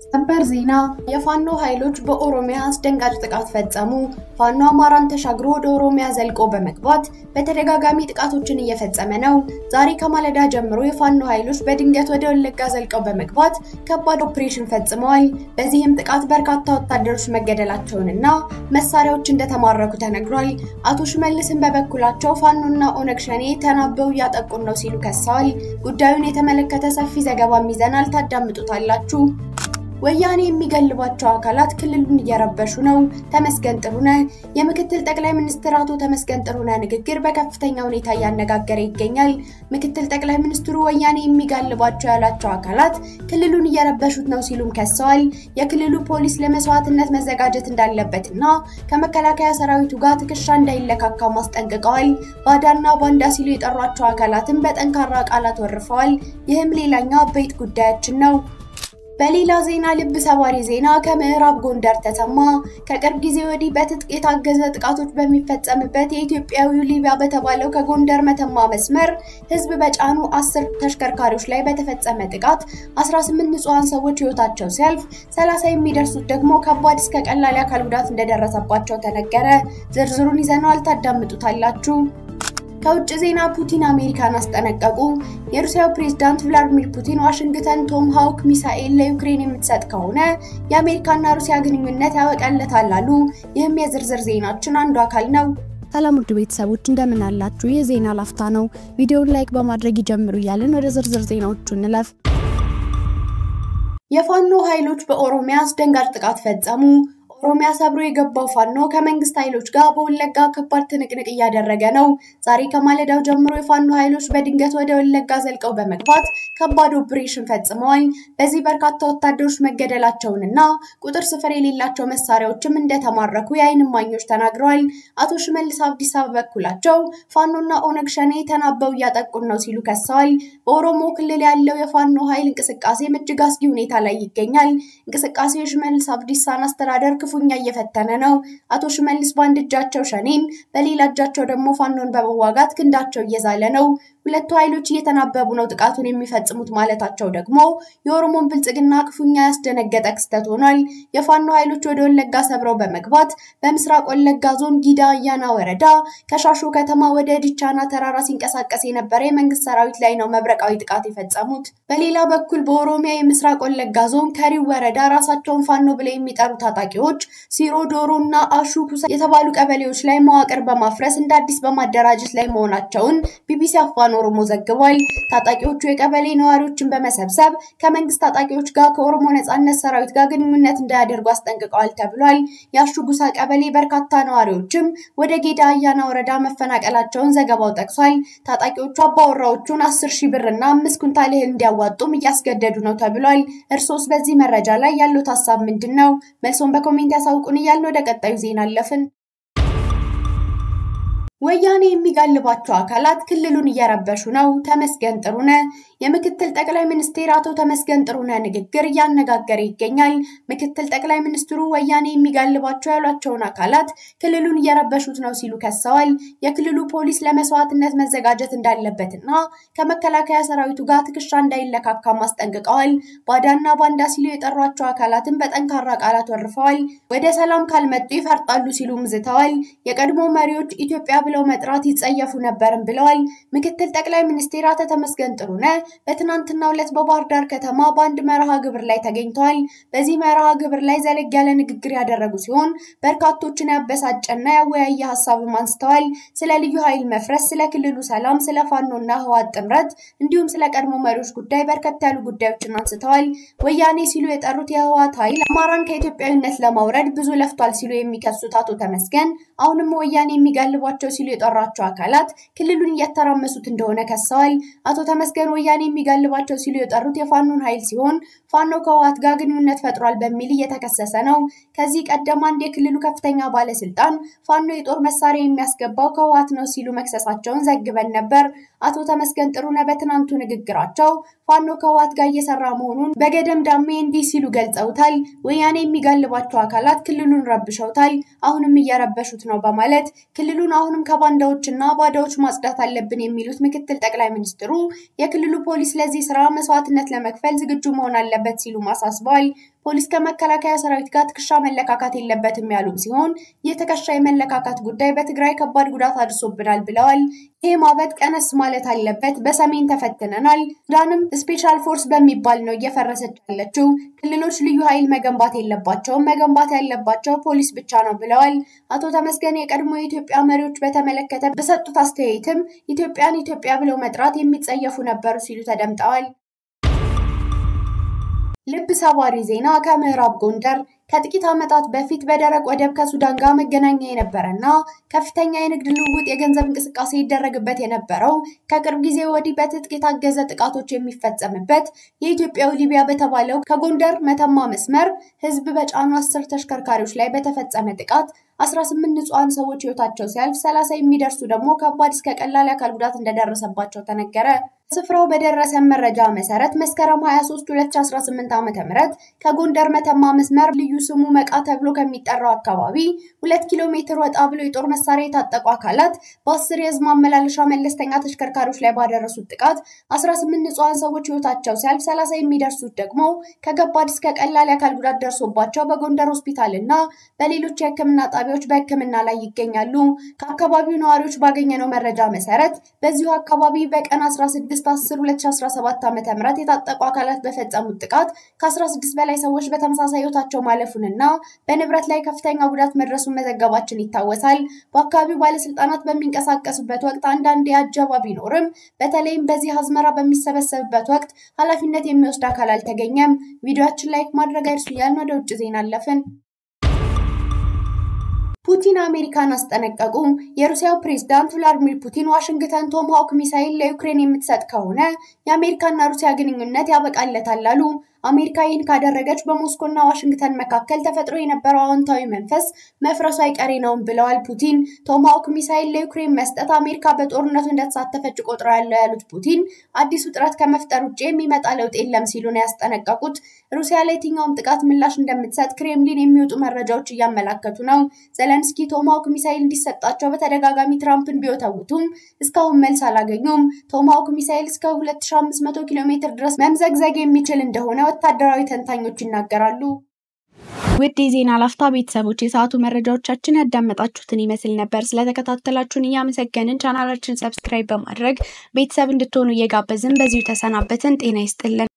ሰበር ዜና የፋኖ ኃይሎች በኦሮሚያ አስደንጋጭ ጥቃት ፈጸሙ። ፋኖ አማራን ተሻግሮ ወደ ኦሮሚያ ዘልቆ በመግባት በተደጋጋሚ ጥቃቶችን እየፈጸመ ነው። ዛሬ ከማለዳ ጀምሮ የፋኖ ኃይሎች በድንገት ወደ ወለጋ ዘልቀው በመግባት ከባድ ኦፕሬሽን ፈጽመዋል። በዚህም ጥቃት በርካታ ወታደሮች መገደላቸውንና መሳሪያዎች እንደተማረኩ ተነግሯል። አቶ ሽመልስን በበኩላቸው ፋኖና ኦነግ ሸኔ ተናበው ያጠቁን ነው ሲሉ ከሰዋል። ጉዳዩን የተመለከተ ሰፊ ዘገባ ይዘናል፣ ታዳምጡታላችሁ። ወያኔ የሚገልባቸው አካላት ክልሉን እየረበሹ ነው። ተመስገን ጥሩነህ የምክትል ጠቅላይ ሚኒስትር አቶ ተመስገን ጥሩነህ ንግግር በከፍተኛ ሁኔታ ያነጋገረ ይገኛል። ምክትል ጠቅላይ ሚኒስትሩ ወያኔ የሚገልባቸው ያላቸው አካላት ክልሉን እየረበሹት ነው ሲሉም ከሰዋል። የክልሉ ፖሊስ ለመስዋዕትነት መዘጋጀት እንዳለበትና ከመከላከያ ሰራዊቱ ጋር ትከሻ እንዳይለካካ ማስጠንቀቀዋል። ባዳና ባንዳ ሲሉ የጠሯቸው አካላትን በጠንካራ ቃላት ወርፈዋል። ይህም ሌላኛው አበይት ጉዳያችን ነው። በሌላ ዜና ልብ ሰባሪ ዜና ከምዕራብ ጎንደር ተሰማ። ከቅርብ ጊዜ ወዲህ በትጥቅ የታገዘ ጥቃቶች በሚፈጸምበት የኢትዮጵያዊው ሊቢያ በተባለው ከጎንደር መተማ መስመር ህዝብ በጫኑ 10 ተሽከርካሪዎች ላይ በተፈጸመ ጥቃት 18 ንጹሃን ሰዎች ህይወታቸው ሲያልፍ 30 የሚደርሱት ደግሞ ከባድ እስከ ቀላል አካል ጉዳት እንደደረሰባቸው ተነገረ። ዝርዝሩን ይዘናል፣ ታዳምጡታላችሁ። ከውጭ ዜና ፑቲን አሜሪካን አስጠነቀቁ። የሩሲያው ፕሬዝዳንት ቭላድሚር ፑቲን ዋሽንግተን ቶም ሃውክ ሚሳኤል ለዩክሬን የምትሰጥ ከሆነ የአሜሪካና ሩሲያ ግንኙነት ያበቃለታል አሉ። ይህም የዝርዝር ዜናችን አንዱ አካል ነው። ሰላም ውድ ቤተሰቦች እንደምን አላችሁ? የዜና ላፍታ ነው። ቪዲዮውን ላይክ በማድረግ ይጀምሩ እያልን ወደ ዝርዝር ዜናዎቹ እንለፍ። የፋኖ ኃይሎች በኦሮሚያ አስደንጋጭ ጥቃት ፈጸሙ። ኦሮሚያ ሰብሮ የገባው ፋኖ ከመንግስት ኃይሎች ጋር በወለጋ ከባድ ትንቅንቅ እያደረገ ነው። ዛሬ ከማለዳው ጀምሮ የፋኖ ኃይሎች በድንገት ወደ ወለጋ ዘልቀው በመግባት ከባድ ኦፕሬሽን ፈጽመዋል። በዚህ በርካታ ወታደሮች መገደላቸውንና ቁጥር ስፍር የሌላቸው መሳሪያዎችም እንደተማረኩ የዓይን እማኞች ተናግረዋል። አቶ ሽመልስ አብዲሳ በበኩላቸው ፋኖና ኦነግ ሸኔ ተናበው ያጠቁን ነው ሲሉ ከሰዋል። በኦሮሞ ክልል ያለው የፋኖ ኃይል እንቅስቃሴ እጅግ አስጊ ሁኔታ ላይ ይገኛል። እንቅስቃሴው የሽመልስ አብዲሳን አስተዳደር ክፉኛ እየፈተነ ነው። አቶ ሽመልስ ባንድ እጃቸው ሸኔን በሌላ እጃቸው ደግሞ ፋኖን በመዋጋት ክንዳቸው እየዛለ ነው። ሁለቱ ኃይሎች እየተናበቡ ነው ጥቃቱን የሚፈጽሙት ማለታቸው ደግሞ የኦሮሞን ብልጽግና ክፉኛ ያስደነገጠ ክስተት ሆኗል። የፋኖ ኃይሎች ወደ ወለጋ ሰብረው በመግባት በምስራቅ ወለጋ ዞን ጊዳ አያና ወረዳ ከሻሾ ከተማ ወደ ዲቻና ተራራ ሲንቀሳቀስ የነበረ የመንግስት ሰራዊት ላይ ነው መብረቃዊ ጥቃት የፈጸሙት። በሌላ በኩል በኦሮሚያ የምስራቅ ወለጋ ዞን ከሪው ወረዳ ራሳቸውን ፋኖ ብለው የሚጠሩ ታጣቂዎች ሲሮ ዶሮና አሹ ኩሳ የተባሉ ቀበሌዎች ላይ መዋቅር በማፍረስ እንደ አዲስ በማደራጀት ላይ መሆናቸውን ቢቢሲ አፋን ኦሮሞ ዘግቧል። ታጣቂዎቹ የቀበሌ ነዋሪዎችን በመሰብሰብ ከመንግስት ታጣቂዎች ጋር ከኦሮሞ ነጻነት ሰራዊት ጋር ግንኙነት እንዳያደርጉ አስጠንቅቀዋል ተብሏል። የአሹጉሳ ቀበሌ በርካታ ነዋሪዎችም ወደ ጌዳ አያና ወረዳ መፈናቀላቸውን ዘገባው ጠቅሷል። ታጣቂዎቹ አባወራዎቹን 10,000 ብርና 5 ኩንታል እህል እንዲያዋጡም እያስገደዱ ነው ተብሏል። እርሶስ በዚህ መረጃ ላይ ያለው ሐሳብ ምንድነው? መልሶን በኮሜንት ያሳውቁን እያልን ወደ ቀጣዩ ዜና አለፍን። ወያኔ የሚጋልባቸው አካላት ክልሉን እየረበሹ ነው። ተመስገን ጥሩነህ የምክትል ጠቅላይ ሚኒስትር አቶ ተመስገን ጥሩነህ ንግግር እያነጋገረ ይገኛል። ምክትል ጠቅላይ ሚኒስትሩ ወያኔ የሚጋልባቸው ያሏቸውን አካላት ክልሉን እየረበሹት ነው ሲሉ ከሰዋል። የክልሉ ፖሊስ ለመስዋዕትነት መዘጋጀት እንዳለበትና ከመከላከያ ሰራዊቱ ጋር ትከሻ እንዳይለካካ ማስጠንቀቀዋል። ባዳና ባንዳ ሲሉ የጠሯቸው አካላትን በጠንካራ ቃላት ወርፈዋል። ወደ ሰላም ካልመጡ ይፈርጣሉ ሲሉም ዝተዋል። የቀድሞ መሪዎች ኢትዮጵያ ብለው መጥራት ይጸየፉ ነበርም ብለዋል። ምክትል ጠቅላይ ሚኒስትር አቶ ተመስገን ጥሩነህ በትናንትናው ዕለት በባህር ዳር ከተማ በአንድ መርሃ ግብር ላይ ተገኝተዋል። በዚህ መርሃ ግብር ላይ ዘለግ ያለ ንግግር ያደረጉ ሲሆን በርካቶችን ያበሳጨና ያወያየ ሐሳብም አንስተዋል። ስለ ልዩ ኃይል መፍረስ፣ ስለ ክልሉ ሰላም፣ ስለ ፋኖና ህወሓት ጥምረት እንዲሁም ስለ ቀድሞ መሪዎች ጉዳይ በርከት ያሉ ጉዳዮችን አንስተዋል። ወያኔ ሲሉ የጠሩት የህወሓት ኃይል አማራን ከኢትዮጵያዊነት ለማውረድ ብዙ ለፍቷል ሲሉ የሚከሱት አቶ ተመስገን አሁንም ወያኔ የሚጋልቧቸው ሲሉ የጠራቸው አካላት ክልሉን እያተራመሱት እንደሆነ ከሰዋል። አቶ ተመስገን ወያኔ የሚጋልባቸው ሲሉ የጠሩት የፋኖን ኃይል ሲሆን ፋኖ ከህወሓት ጋር ግንኙነት ፈጥሯል በሚል እየተከሰሰ ነው። ከዚህ ቀደም አንድ የክልሉ ከፍተኛ ባለስልጣን ፋኖ የጦር መሳሪያ የሚያስገባው ከህወሓት ነው ሲሉ መክሰሳቸውን ዘግበን ነበር። አቶ ተመስገን ጥሩነህ በትናንቱ ንግግራቸው ፋኖ ከህወሓት ጋር እየሰራ መሆኑን በገደም ዳሜ እንዲህ ሲሉ ገልጸውታል። ወያኔ የሚጋልባቸው አካላት ክልሉን ረብሸውታል፣ አሁንም እየረበሹት ነው በማለት ክልሉን አሁንም ከባንዳዎችና ባዳዎች ማጽዳት አለብን የሚሉት ምክትል ጠቅላይ ሚኒስትሩ የክልሉ ፖሊስ ለዚህ ስራ መስዋዕትነት ለመክፈል ዝግጁ መሆን አለበት ሲሉ ማሳስበዋል። ፖሊስ ከመከላከያ ሰራዊት ጋር ትከሻ መለካካት የለበትም ያሉም ሲሆን የተከሻ የመለካካት ጉዳይ በትግራይ ከባድ ጉዳት አድርሶብናል ብለዋል። ይሄ ማበት ቀነስ ማለት አለበት። በሰሜን ተፈትነናል። ሱዳንም ስፔሻል ፎርስ በሚባል ነው እየፈረሰች ያለችው። ክልሎች ልዩ ኃይል መገንባት የለባቸውም። መገንባት ያለባቸው ፖሊስ ብቻ ነው ብለዋል። አቶ ተመስገን የቀድሞ የኢትዮጵያ መሪዎች በተመለከተ በሰጡት አስተያየትም ኢትዮጵያን ኢትዮጵያ ብለው መጥራት የሚጸየፉ ነበሩ ሲሉ ተደምጠዋል። ልብ ሰባሪ ዜና ከምዕራብ ጎንደር ከጥቂት ዓመታት በፊት በደረቅ ወደብ ከሱዳን ጋር መገናኛ የነበረና ከፍተኛ የንግድ ልውውጥ የገንዘብ እንቅስቃሴ ይደረግበት የነበረው ከቅርብ ጊዜ ወዲህ በትጥቅ የታገዘ ጥቃቶች የሚፈጸምበት የኢትዮጵያው ሊቢያ በተባለው ከጎንደር መተማ መስመር ህዝብ በጫኑ 10 ተሽከርካሪዎች ላይ በተፈጸመ ጥቃት 18 ንጹሃን ሰዎች ህይወታቸው ሲያልፍ 30 የሚደርሱ ደግሞ ከባድ እስከ ቀላል አካል ጉዳት እንደደረሰባቸው ተነገረ። ስፍራው በደረሰ መረጃ መሰረት መስከረም 23 2018 ዓ.ም ከጎንደር መተማ መስመር ልዩ ስሙ መቃ ተብሎ ከሚጠራው አካባቢ 2 ኪሎ ሜትር ወጣ ብሎ የጦር መሳሪያ የታጠቁ አካላት በ10 የህዝብ ማመላለሻ መለስተኛ ተሽከርካሪዎች ላይ ባደረሱት ጥቃት 18 ንጹሃን ሰዎች ህይወታቸው ሲያልፍ 30 የሚደርሱት ደግሞ ከከባድ እስከ ቀላል አካል ጉዳት ደርሶባቸው በጎንደር ሆስፒታልና በሌሎች የህክምና ጣቢያዎች በህክምና ላይ ይገኛሉ። ከአካባቢው ነዋሪዎች ባገኘነው መረጃ መሰረት በዚሁ አካባቢ በቀን 16/10/2017 ዓ.ም የታጠቁ አካላት በፈጸሙት ጥቃት ከ16 በላይ ሰዎች በተመሳሳይ ህይወታቸው ማለፉንና በንብረት ላይ ከፍተኛ ጉዳት መድረሱን መዘገባችን ይታወሳል። በአካባቢው ባለስልጣናት በሚንቀሳቀሱበት ወቅት አንዳንድ ያጀባ ቢኖርም በተለይም በዚህ አዝመራ በሚሰበሰብበት ወቅት ኃላፊነት የሚወስድ አካል አልተገኘም። ቪዲዮአችን ላይክ ማድረግ አይርሱ ያልን ወደ ውጭ ዜና አለፍን። ፑቲን አሜሪካን አስጠነቀቁ። የሩሲያው ፕሬዝዳንት ቭላድሚር ፑቲን ዋሽንግተን ቶማሃውክ ሚሳኤል ለዩክሬን የምትሰጥ ከሆነ የአሜሪካና ሩሲያ ግንኙነት ያበቃለታል አሉ። አሜሪካ ይህን ካደረገች በሞስኮና ዋሽንግተን መካከል ተፈጥሮ የነበረው አዎንታዊ መንፈስ መፍረሱ አይቀሬ ነው ብለዋል ፑቲን። ቶማሃውክ ሚሳኤል ለዩክሬን መስጠት አሜሪካ በጦርነቱ እንደተሳተፈች ቆጥራለሁ ያሉት ፑቲን አዲስ ውጥረት ከመፍጠር ውጪ የሚመጣ ለውጥ የለም ሲሉ ነው ያስጠነቀቁት። ሩሲያ ለየትኛውም ጥቃት ምላሽ እንደምትሰጥ ክሬምሊን የሚወጡ መረጃዎች እያመላከቱ ነው። ዘለንስኪ ቶማሃውክ ሚሳኤል እንዲሰጣቸው በተደጋጋሚ ትራምፕን ቢወተውቱም እስካሁን መልስ አላገኙም። ቶማሃውክ ሚሳኤል እስከ 2500 ኪሎ ሜትር ድረስ መምዘግዘግ የሚችል እንደሆነ ወታደራዊ ተንታኞች ይናገራሉ። ውድ የዜና ላፍታ ቤተሰቦች የሰዓቱ መረጃዎቻችን ያዳመጣችሁትን ይመስል ነበር። ስለተከታተላችሁን እያመሰገንን ቻናላችንን ሰብስክራይብ በማድረግ ቤተሰብ እንድትሆኑ እየጋበዝን በዚሁ ተሰናበትን። ጤና ይስጥልን።